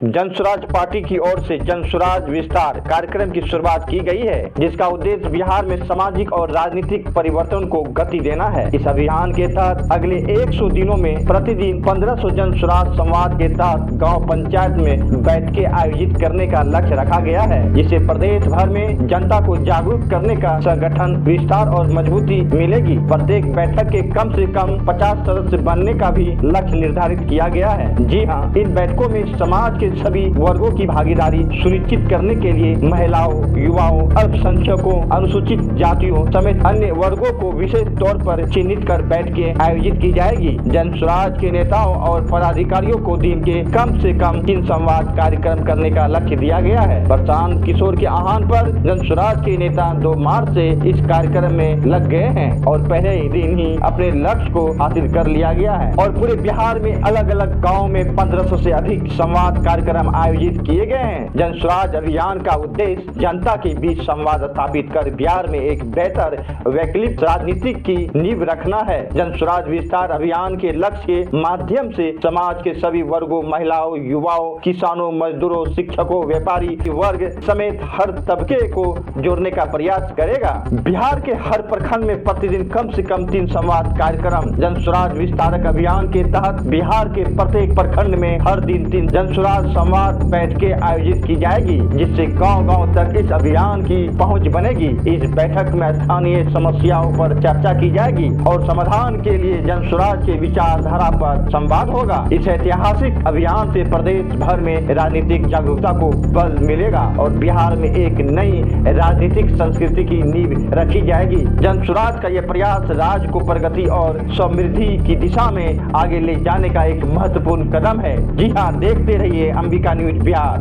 Jan Suraaj party की ओर से जनसुराज विस्तार कार्यक्रम की शुरुआत की गई है, जिसका उद्देश्य बिहार में सामाजिक और राजनीतिक परिवर्तन को गति देना है। इस अभियान के तहत अगले 100 दिनों में प्रतिदिन 1500 जनसुराज संवाद के तहत गांव पंचायत में बैठकें आयोजित करने का लक्ष्य रखा गया है, जिससे प्रदेश भर में जनता को जागरूक करने का संगठन विस्तार और मजबूती मिलेगी। प्रत्येक बैठक के कम से कम 50 सदस्य बनने का भी लक्ष्य निर्धारित किया गया है। जी हाँ, इन बैठकों में समाज के सभी वर्गों की भागीदारी सुनिश्चित करने के लिए महिलाओं, युवाओं, अल्पसंख्यकों, अनुसूचित जातियों समेत अन्य वर्गों को विशेष तौर पर चिन्हित कर बैठकें आयोजित की जाएगी। जनसुराज के नेताओं और पदाधिकारियों को दिन के कम से कम 3 संवाद कार्यक्रम करने का लक्ष्य दिया गया है। प्रशांत किशोर के आह्वान पर जनसुराज के नेता 2 मार्च से इस कार्यक्रम में लग गए हैं और पहले ही दिन ही अपने लक्ष्य को हासिल कर लिया गया है और पूरे बिहार में अलग अलग गाँव में 1500 से अधिक संवाद कार्यक्रम आयोजित किए गए हैं। जनसुराज अभियान का उद्देश्य जनता के बीच संवाद स्थापित कर बिहार में एक बेहतर वैकल्पिक राजनीति की नींव रखना है। जनसुराज विस्तार अभियान के लक्ष्य के माध्यम से समाज के सभी वर्गों, महिलाओं, युवाओं, किसानों, मजदूरों, शिक्षकों, व्यापारी वर्ग समेत हर तबके को जोड़ने का प्रयास करेगा। बिहार के हर प्रखंड में प्रतिदिन कम से कम 3 संवाद कार्यक्रम जनसुराज विस्तारक अभियान के तहत बिहार के प्रत्येक प्रखंड में हर दिन 3 जनसुराज संवाद बैठकें आयोजित की जाएगी, जिससे गांव-गांव तक इस अभियान की पहुंच बनेगी। इस बैठक में स्थानीय समस्याओं पर चर्चा की जाएगी और समाधान के लिए जनसुराज के विचारधारा पर संवाद होगा। इस ऐतिहासिक अभियान से प्रदेश भर में राजनीतिक जागरूकता को बल मिलेगा और बिहार में एक नई राजनीतिक संस्कृति की नींव रखी जाएगी। जनसुराज का यह प्रयास राज्य को प्रगति और समृद्धि की दिशा में आगे ले जाने का एक महत्वपूर्ण कदम है। जी हाँ, देखते रहिए अंबिका न्यूज बिहार।